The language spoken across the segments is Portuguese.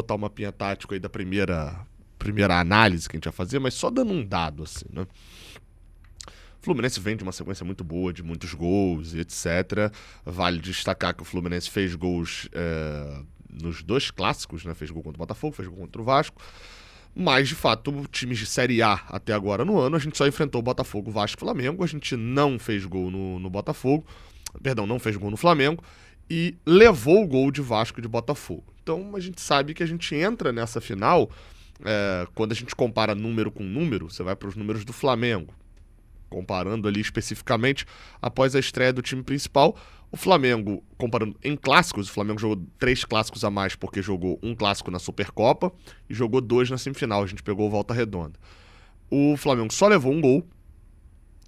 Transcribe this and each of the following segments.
botar o mapinha tático aí da primeira análise que a gente vai fazer, mas só dando um dado, assim, né? O Fluminense vem de uma sequência muito boa, de muitos gols e etc. Vale destacar que o Fluminense fez gols nos dois clássicos, né? Fez gol contra o Botafogo, fez gol contra o Vasco. Mas, de fato, times de Série A até agora no ano, a gente só enfrentou o Botafogo, Vasco e Flamengo. A gente não fez gol no Botafogo. Perdão, não fez gol no Flamengo. E levou o gol de Vasco e de Botafogo. Então, a gente sabe que a gente entra nessa final, quando a gente compara número com número, você vai para os números do Flamengo. Comparando ali especificamente, após a estreia do time principal, o Flamengo, comparando em clássicos, o Flamengo jogou 3 clássicos a mais porque jogou um clássico na Supercopa e jogou 2 na semifinal, a gente pegou Volta Redonda. O Flamengo só levou um gol,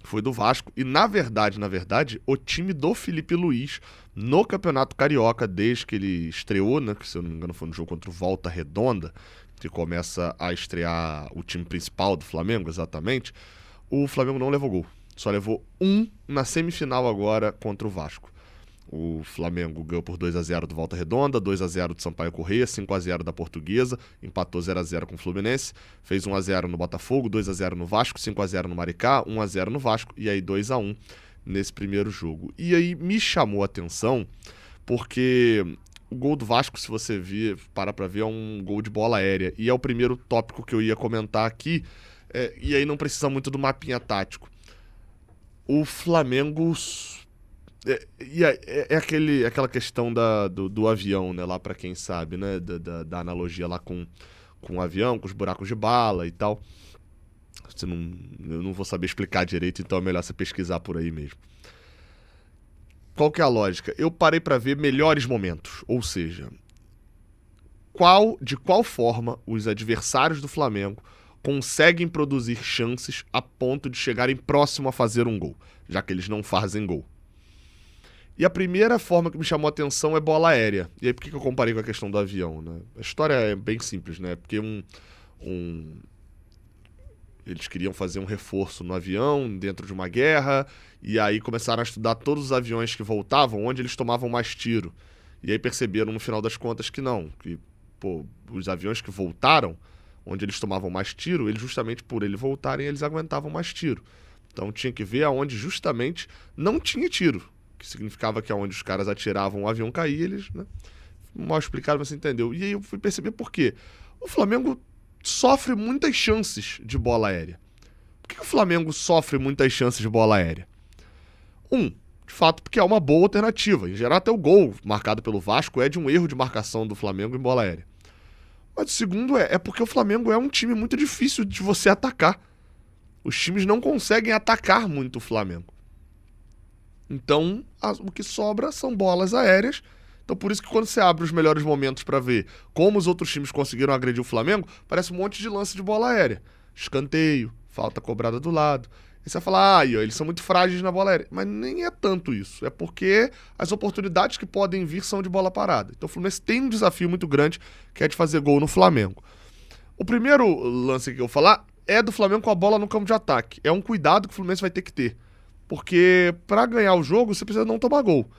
foi do Vasco, e na verdade, o time do Felipe Luiz no Campeonato Carioca, desde que ele estreou, né, que se eu não me engano foi no jogo contra o Volta Redonda, que começa a estrear o time principal do Flamengo, exatamente, o Flamengo não levou gol. Só levou um na semifinal agora contra o Vasco. O Flamengo ganhou por 2-0 do Volta Redonda, 2-0 do Sampaio Corrêa, 5-0 da Portuguesa, empatou 0-0 com o Fluminense, fez 1-0 no Botafogo, 2-0 no Vasco, 5-0 no Maricá, 1-0 no Vasco e aí 2-1 nesse primeiro jogo. E aí me chamou a atenção porque o gol do Vasco, se você para pra ver, é um gol de bola aérea. E é o primeiro tópico que eu ia comentar aqui, e aí não precisa muito do mapinha tático. O Flamengo... aquela questão do avião, né? Lá pra quem sabe, né? Da analogia lá com o avião, com os buracos de bala e tal. Eu não vou saber explicar direito, então é melhor você pesquisar por aí mesmo. Qual que é a lógica? Eu parei pra ver melhores momentos, ou seja, de qual forma os adversários do Flamengo conseguem produzir chances a ponto de chegarem próximo a fazer um gol, já que eles não fazem gol. E a primeira forma que me chamou a atenção é bola aérea. E aí por que eu comparei com a questão do avião, né? A história é bem simples, né? Porque eles queriam fazer um reforço no avião dentro de uma guerra, e aí começaram a estudar todos os aviões que voltavam, onde eles tomavam mais tiro. E aí perceberam no final das contas que não, que os aviões que voltaram, onde eles tomavam mais tiro, eles justamente por eles voltarem, eles aguentavam mais tiro. Então tinha que ver aonde justamente não tinha tiro, que significava que aonde os caras atiravam o avião caía, eles, né, mal explicado, você entendeu. E aí eu fui perceber por quê. O Flamengo sofre muitas chances de bola aérea. Por que o Flamengo sofre muitas chances de bola aérea? De fato, porque é uma boa alternativa. Em geral, até o gol marcado pelo Vasco é de um erro de marcação do Flamengo em bola aérea. Mas o segundo é porque o Flamengo é um time muito difícil de você atacar. Os times não conseguem atacar muito o Flamengo. Então, o que sobra são bolas aéreas. Então, por isso que quando você abre os melhores momentos para ver como os outros times conseguiram agredir o Flamengo, parece um monte de lance de bola aérea. Escanteio, falta cobrada do lado. E você vai falar, eles são muito frágeis na bola aérea. Mas nem é tanto isso. É porque as oportunidades que podem vir são de bola parada. Então o Fluminense tem um desafio muito grande, que é de fazer gol no Flamengo. O primeiro lance que eu vou falar é do Flamengo com a bola no campo de ataque. É um cuidado que o Fluminense vai ter que ter. Porque para ganhar o jogo, você precisa não tomar gol.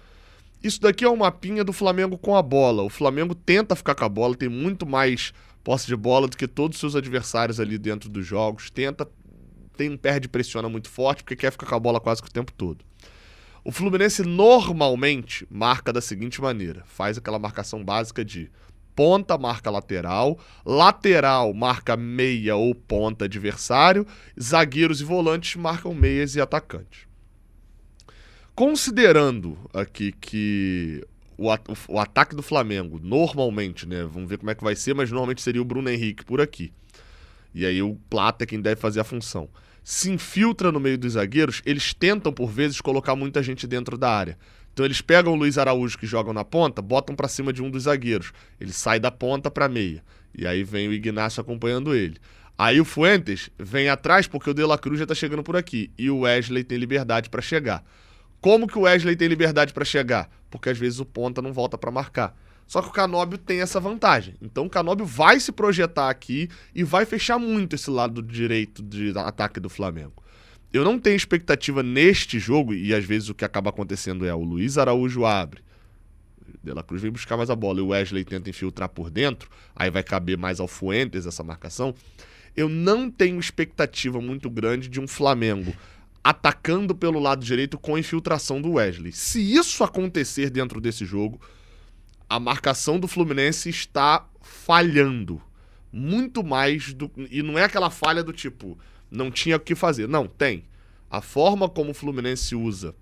Isso daqui é um mapinha do Flamengo com a bola. O Flamengo tenta ficar com a bola, tem muito mais posse de bola do que todos os seus adversários ali dentro dos jogos. Perde e pressiona muito forte, porque quer ficar com a bola quase que o tempo todo. O Fluminense normalmente marca da seguinte maneira. Faz aquela marcação básica de ponta marca lateral, lateral marca meia ou ponta adversário, zagueiros e volantes marcam meias e atacantes. Considerando aqui que o ataque do Flamengo, normalmente, né? Vamos ver como é que vai ser, mas normalmente seria o Bruno Henrique por aqui. E aí o Plata é quem deve fazer a função. Se infiltra no meio dos zagueiros, eles tentam, por vezes, colocar muita gente dentro da área. Então eles pegam o Luiz Araújo, que jogam na ponta, botam pra cima de um dos zagueiros. Ele sai da ponta pra meia. E aí vem o Ignacio acompanhando ele. Aí o Fuentes vem atrás porque o De La Cruz já tá chegando por aqui. E o Wesley tem liberdade pra chegar. Como que o Wesley tem liberdade pra chegar? Porque às vezes o ponta não volta pra marcar. Só que o Canóbio tem essa vantagem. Então o Canóbio vai se projetar aqui e vai fechar muito esse lado direito de ataque do Flamengo. Eu não tenho expectativa neste jogo, e às vezes o que acaba acontecendo é o Luiz Araújo abre, De La Cruz vem buscar mais a bola e o Wesley tenta infiltrar por dentro, aí vai caber mais ao Fuentes essa marcação. Eu não tenho expectativa muito grande de um Flamengo atacando pelo lado direito com a infiltração do Wesley. Se isso acontecer dentro desse jogo, a marcação do Fluminense está falhando. Muito mais do... E não é aquela falha do tipo, não tinha o que fazer. Não, tem. A forma como o Fluminense usa,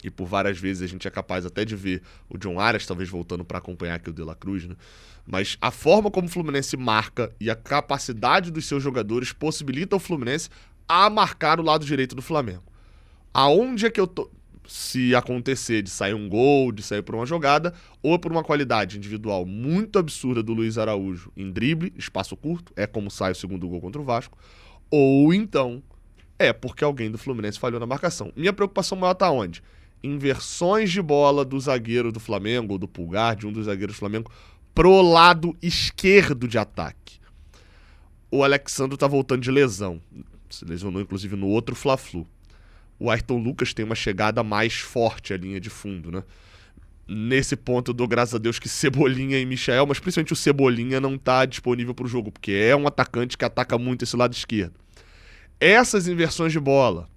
e por várias vezes a gente é capaz até de ver o John Arias, talvez voltando para acompanhar aqui o De La Cruz, né? Mas a forma como o Fluminense marca e a capacidade dos seus jogadores possibilita ao Fluminense a marcar o lado direito do Flamengo. Aonde é que eu tô... Se acontecer de sair um gol, de sair por uma jogada, ou por uma qualidade individual muito absurda do Luiz Araújo em drible, espaço curto, é como sai o segundo gol contra o Vasco, ou então é porque alguém do Fluminense falhou na marcação. Minha preocupação maior tá onde? Inversões de bola do zagueiro do Flamengo, ou do Pulgar, de um dos zagueiros do Flamengo, pro lado esquerdo de ataque. O Alexandro tá voltando de lesão. Se lesionou, inclusive, no outro Fla-Flu. O Ayrton Lucas tem uma chegada mais forte à linha de fundo, né? Nesse ponto eu dou graças a Deus que Cebolinha e Michael, mas principalmente o Cebolinha não tá disponível pro jogo, porque é um atacante que ataca muito esse lado esquerdo. Essas inversões de bola,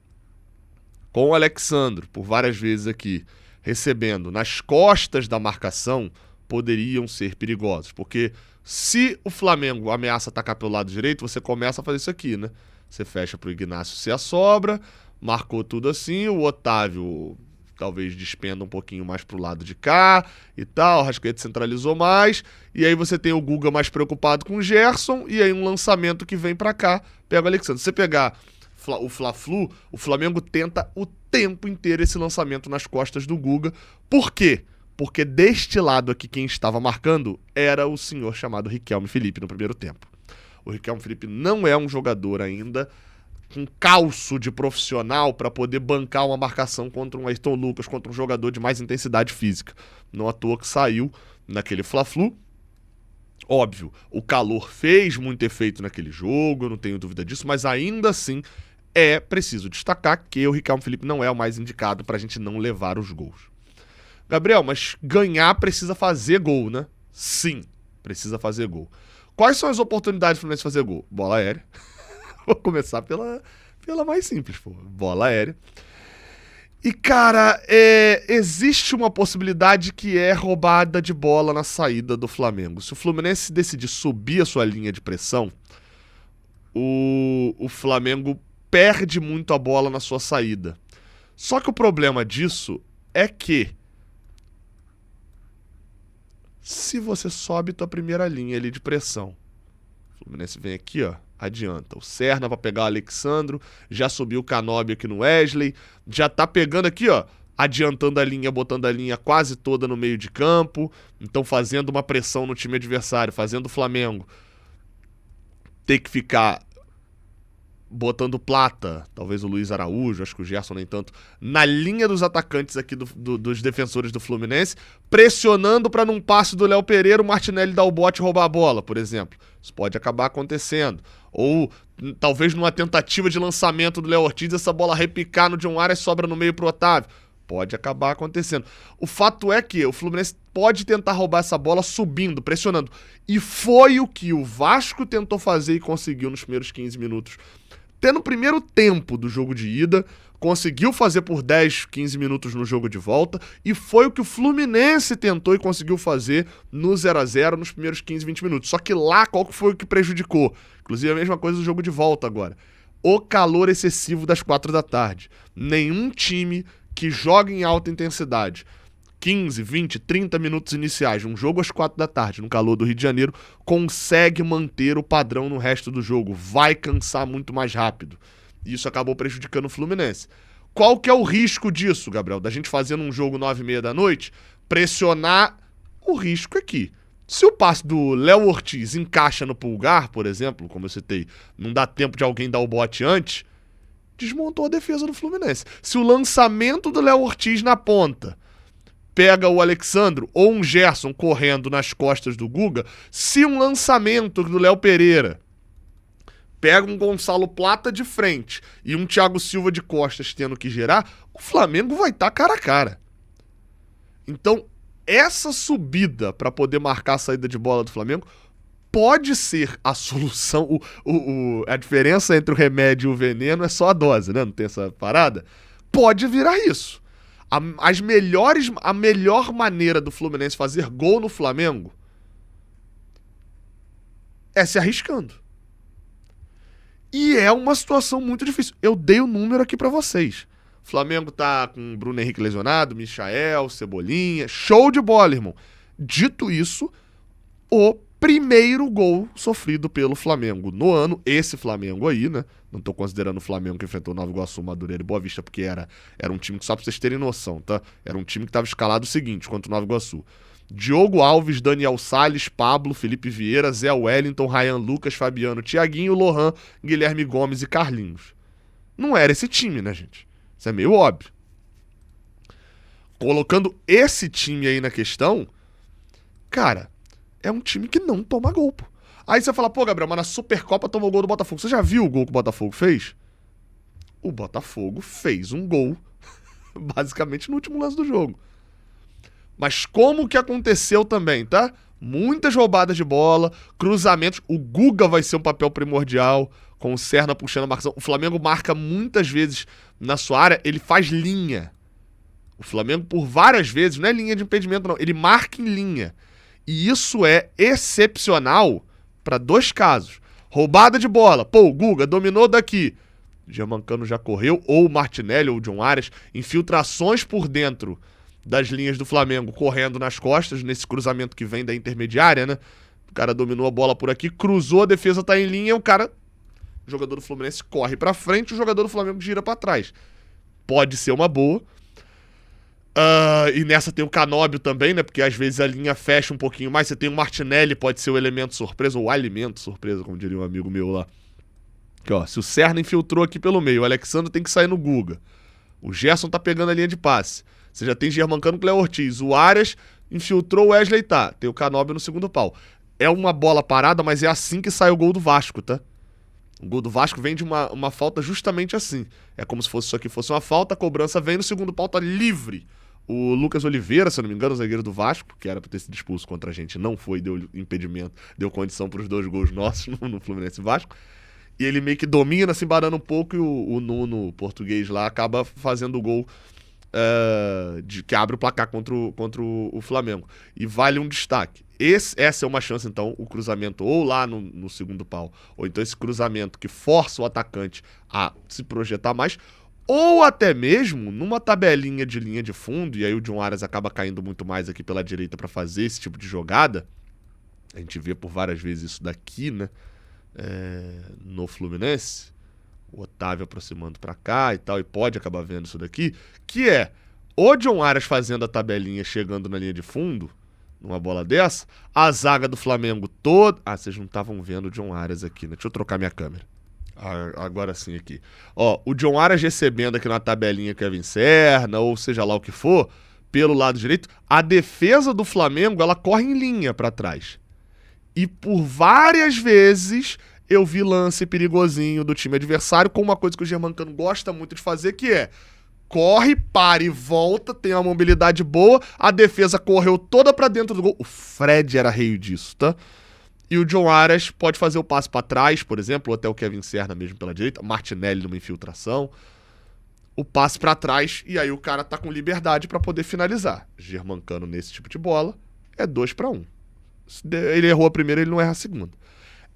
com o Alexandro, por várias vezes aqui, recebendo nas costas da marcação, poderiam ser perigosos. Porque se o Flamengo ameaça atacar pelo lado direito, você começa a fazer isso aqui, né? Você fecha pro Ignacio ser a sobra, marcou tudo assim, o Otávio talvez despenda um pouquinho mais pro lado de cá e tal, o Rascaeta centralizou mais, e aí você tem o Guga mais preocupado com o Gerson, e aí um lançamento que vem pra cá, pega o Alexandre. Se você pegar o Fla-Flu, o Flamengo tenta o tempo inteiro esse lançamento nas costas do Guga. Por quê? Porque deste lado aqui quem estava marcando era o senhor chamado Riquelme Felipe no primeiro tempo. O Riquelme Felipe não é um jogador ainda com calço de profissional para poder bancar uma marcação contra um Ayrton Lucas, contra um jogador de mais intensidade física. Não à toa que saiu naquele Fla-Flu. Óbvio, o calor fez muito efeito naquele jogo, eu não tenho dúvida disso, mas ainda assim é preciso destacar que o Riquelme Felipe não é o mais indicado para a gente não levar os gols. Gabriel, mas ganhar precisa fazer gol, né? Sim, precisa fazer gol. Quais são as oportunidades do Fluminense fazer gol? Bola aérea. Vou começar pela mais simples, pô. Bola aérea. E, cara, existe uma possibilidade que é roubada de bola na saída do Flamengo. Se o Fluminense decidir subir a sua linha de pressão, o Flamengo perde muito a bola na sua saída. Só que o problema disso é que se você sobe tua primeira linha ali de pressão, o Fluminense vem aqui, ó, adianta. O Serna vai pegar o Alexandro, já subiu o Canóbio aqui no Wesley, já tá pegando aqui, ó, adiantando a linha, botando a linha quase toda no meio de campo, então fazendo uma pressão no time adversário, fazendo o Flamengo ter que ficar botando Plata, talvez o Luiz Araújo, acho que o Gerson nem tanto, na linha dos atacantes aqui dos defensores do Fluminense, pressionando para num passe do Léo Pereira o Martinelli dar o bote e roubar a bola, por exemplo. Isso pode acabar acontecendo. Ou talvez numa tentativa de lançamento do Léo Ortiz, essa bola repicar no John Arias e sobra no meio pro Otávio. Pode acabar acontecendo. O fato é que o Fluminense pode tentar roubar essa bola subindo, pressionando. E foi o que o Vasco tentou fazer e conseguiu nos primeiros 15 minutos. Até no primeiro tempo do jogo de ida, conseguiu fazer por 10, 15 minutos no jogo de volta, e foi o que o Fluminense tentou e conseguiu fazer no 0x0 nos primeiros 15, 20 minutos. Só que lá, qual que foi o que prejudicou? Inclusive a mesma coisa do jogo de volta agora. O calor excessivo das 4 da tarde. Nenhum time que joga em alta intensidade 15, 20, 30 minutos iniciais de um jogo às 4 da tarde, no calor do Rio de Janeiro, consegue manter o padrão no resto do jogo. Vai cansar muito mais rápido. Isso acabou prejudicando o Fluminense. Qual que é o risco disso, Gabriel? Da gente fazendo um jogo 9h30 da noite, pressionar o risco aqui. Se o passe do Léo Ortiz encaixa no Pulgar, por exemplo, como eu citei, não dá tempo de alguém dar o bote antes, desmontou a defesa do Fluminense. Se o lançamento do Léo Ortiz na ponta pega o Alexandro ou um Gerson correndo nas costas do Guga, se um lançamento do Léo Pereira pega um Gonçalo Plata de frente e um Thiago Silva de costas tendo que gerar, o Flamengo vai estar cara a cara. Então, essa subida para poder marcar a saída de bola do Flamengo pode ser a solução. A diferença entre o remédio e o veneno é só a dose, né? Não tem essa parada? Pode virar isso. A melhor maneira do Fluminense fazer gol no Flamengo é se arriscando. E é uma situação muito difícil. Eu dei o número aqui pra vocês. O Flamengo tá com Bruno Henrique lesionado, Michael, Cebolinha. Show de bola, irmão. Dito isso, o primeiro gol sofrido pelo Flamengo no ano, esse Flamengo aí, né? Não tô considerando o Flamengo que enfrentou o Nova Iguaçu, Madureira e Boa Vista, porque era um time que, só pra vocês terem noção, tá? Era um time que tava escalado o seguinte, contra o Nova Iguaçu. Diogo Alves, Daniel Salles, Pablo, Felipe Vieira, Zé Wellington, Ryan Lucas, Fabiano, Thiaguinho, Lohan, Guilherme Gomes e Carlinhos. Não era esse time, né, gente? Isso é meio óbvio. Colocando esse time aí na questão, cara, é um time que não toma gol, pô. Aí você fala, pô, Gabriel, mas na Supercopa tomou gol do Botafogo. Você já viu o gol que o Botafogo fez? O Botafogo fez um gol, basicamente no último lance do jogo. Mas como que aconteceu também, tá? Muitas roubadas de bola, cruzamentos. O Guga vai ser um papel primordial, com o Serna puxando a marcação. O Flamengo marca muitas vezes na sua área, ele faz linha. O Flamengo, por várias vezes, não é linha de impedimento, não. Ele marca em linha. E isso é excepcional para dois casos. Roubada de bola. Pô, o Guga dominou daqui. Germancano já correu, ou o Martinelli, ou o John Arias. Infiltrações por dentro das linhas do Flamengo, correndo nas costas, nesse cruzamento que vem da intermediária, né? O cara dominou a bola por aqui, cruzou, a defesa tá em linha, o jogador do Fluminense corre pra frente, o jogador do Flamengo gira pra trás. Pode ser uma boa. E nessa tem o Canóbio também, né? Porque às vezes a linha fecha um pouquinho mais. Você tem o Martinelli, pode ser o elemento surpresa, ou o alimento surpresa, como diria um amigo meu lá. Aqui, ó, se o Serna infiltrou aqui pelo meio, o Alexandre tem que sair no Guga. O Gerson tá pegando a linha de passe. Você já tem Germancano com o Léo Ortiz. O Arias infiltrou, o Wesley tá. Tem o Canóbio no segundo pau. É uma bola parada, mas é assim que sai o gol do Vasco, tá? O gol do Vasco vem de uma falta justamente assim. É como se isso aqui fosse uma falta, a cobrança vem no segundo pau, tá livre. O Lucas Oliveira, se eu não me engano, o zagueiro do Vasco, que era pra ter sido expulso contra a gente, não foi, deu impedimento, deu condição pros 2 gols nossos no Fluminense e Vasco. E ele meio que domina, se embarando um pouco, e o Nuno, português lá, acaba fazendo o gol que abre o placar contra o Flamengo. E vale um destaque. Essa é uma chance, então, o cruzamento ou lá no segundo pau, ou então esse cruzamento que força o atacante a se projetar mais, ou até mesmo numa tabelinha de linha de fundo, e aí o John Arias acaba caindo muito mais aqui pela direita para fazer esse tipo de jogada. A gente vê por várias vezes isso daqui, né? No Fluminense. O Otávio aproximando pra cá e tal, e pode acabar vendo isso daqui, que é o John Arias fazendo a tabelinha, chegando na linha de fundo, numa bola dessa, a zaga do Flamengo toda... vocês não estavam vendo o John Arias aqui, né? Deixa eu trocar minha câmera. Agora sim aqui. Ó, o John Arias recebendo aqui na tabelinha Kevin Serna, ou seja lá o que for, pelo lado direito, a defesa do Flamengo, ela corre em linha pra trás. E por várias vezes eu vi lance perigosinho do time adversário com uma coisa que o Germancano gosta muito de fazer, que é corre, para e volta, tem uma mobilidade boa, a defesa correu toda pra dentro do gol. O Fred era rei disso, tá? E o John Arias pode fazer o passe pra trás, por exemplo, ou até o Kevin Serna mesmo pela direita, Martinelli numa infiltração, o passe pra trás, e aí o cara tá com liberdade pra poder finalizar. Germancano nesse tipo de bola é 2-1. Se ele errou a primeira, ele não erra a segunda.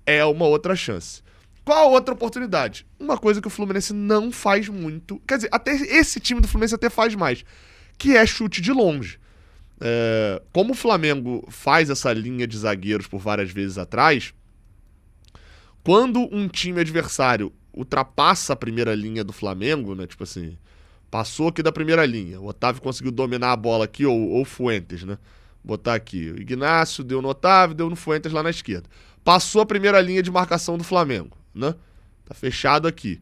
É uma outra chance. Qual a outra oportunidade? Uma coisa que o Fluminense não faz muito. Quer dizer, até esse time do Fluminense até faz mais. Que é chute de longe. Como o Flamengo faz essa linha de zagueiros por várias vezes atrás, quando um time adversário ultrapassa a primeira linha do Flamengo, né? Tipo assim, passou aqui da primeira linha. O Otávio conseguiu dominar a bola aqui, ou o Fuentes, né? Botar aqui. O Ignacio deu no Otávio, deu no Fuentes lá na esquerda. Passou a primeira linha de marcação do Flamengo, né? Tá fechado aqui.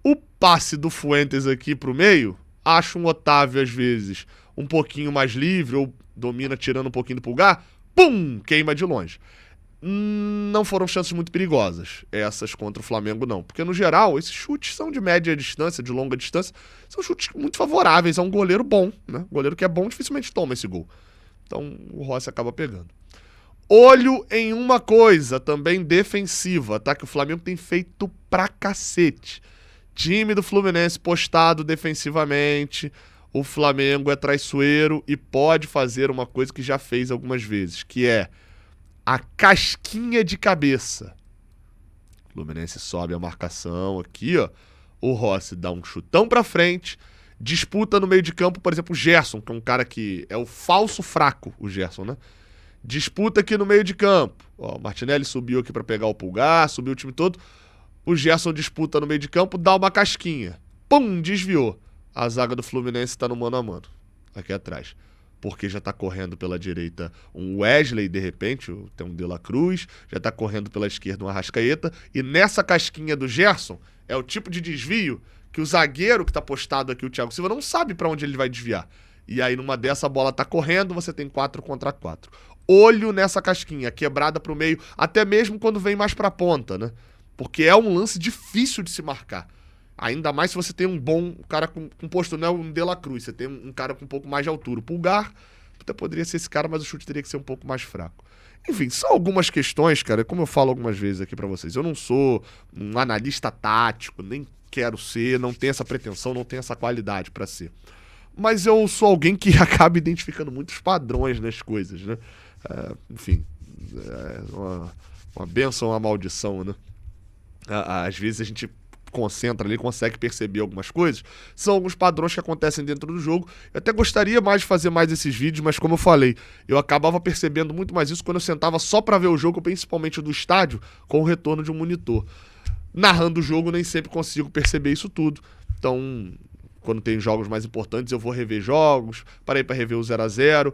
O passe do Fuentes aqui pro meio, acha um Otávio às vezes um pouquinho mais livre, ou domina tirando um pouquinho do pulgar, pum, queima de longe. Não foram chances muito perigosas, essas contra o Flamengo não. Porque no geral, esses chutes são de média distância, de longa distância, são chutes muito favoráveis a um goleiro bom, né? Goleiro que é bom dificilmente toma esse gol. Então o Rossi acaba pegando. Olho em uma coisa, também defensiva, tá? Que o Flamengo tem feito pra cacete. Time do Fluminense postado defensivamente. O Flamengo é traiçoeiro e pode fazer uma coisa que já fez algumas vezes, que é a casquinha de cabeça. O Fluminense sobe a marcação aqui, ó. O Rossi dá um chutão pra frente, disputa no meio de campo, por exemplo, o Gerson, que é um cara que é o falso fraco, o Gerson, né? Disputa aqui no meio de campo. Ó, o Martinelli subiu aqui pra pegar o Pulgar, subiu o time todo. O Gerson disputa no meio de campo, dá uma casquinha. Pum, desviou. A zaga do Fluminense tá no mano a mano, aqui atrás. Porque já tá correndo pela direita um Wesley, de repente, tem um De La Cruz, já tá correndo pela esquerda um Arrascaeta, e nessa casquinha do Gerson é o tipo de desvio que o zagueiro que tá postado aqui, o Thiago Silva, não sabe pra onde ele vai desviar. E aí numa dessa a bola tá correndo, você tem 4 contra 4. Olho nessa casquinha, quebrada pro meio, até mesmo quando vem mais pra ponta, né? Porque é um lance difícil de se marcar. Ainda mais se você tem um bom cara com posto, não é um De La Cruz, você tem um cara com um pouco mais de altura. O Pulgar até poderia ser esse cara, mas o chute teria que ser um pouco mais fraco. Enfim, são algumas questões, cara, como eu falo algumas vezes aqui pra vocês. Eu não sou um analista tático, nem quero ser, não tenho essa pretensão, não tenho essa qualidade pra ser. Mas eu sou alguém que acaba identificando muitos padrões nas coisas, né? Enfim, é uma bênção ou uma maldição, né? Às vezes a gente concentra ali, consegue perceber algumas coisas, são alguns padrões que acontecem dentro do jogo. Eu até gostaria mais de fazer mais esses vídeos, mas como eu falei, eu acabava percebendo muito mais isso quando eu sentava só pra ver o jogo, principalmente do estádio, com o retorno de um monitor. Narrando o jogo, nem sempre consigo perceber isso tudo. Então, quando tem jogos mais importantes, eu vou rever jogos, parei pra rever o 0x0,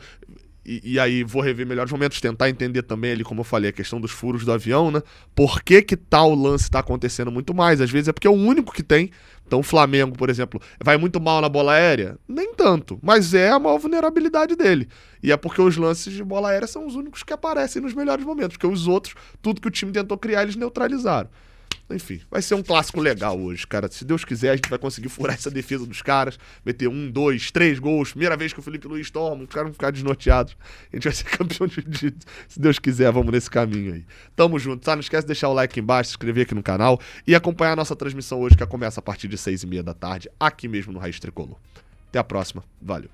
e aí vou rever melhores momentos, tentar entender também ali, como eu falei, a questão dos furos do avião, né? Por que tal lance tá acontecendo muito mais? Às vezes é porque é o único que tem. Então o Flamengo, por exemplo, vai muito mal na bola aérea? Nem tanto, mas é a maior vulnerabilidade dele. E é porque os lances de bola aérea são os únicos que aparecem nos melhores momentos, porque os outros, tudo que o time tentou criar, eles neutralizaram. Enfim, vai ser um clássico legal hoje, cara. Se Deus quiser, a gente vai conseguir furar essa defesa dos caras, meter 1, 2, 3 gols. Primeira vez que o Felipe Luiz toma, os caras vão ficar desnorteados. A gente vai ser campeão se Deus quiser, vamos nesse caminho aí. Tamo junto, tá? Não esquece de deixar o like aqui embaixo, se inscrever aqui no canal e acompanhar a nossa transmissão hoje, que começa a partir de 6h30 da tarde, aqui mesmo no Raiz Tricolor. Até a próxima, valeu.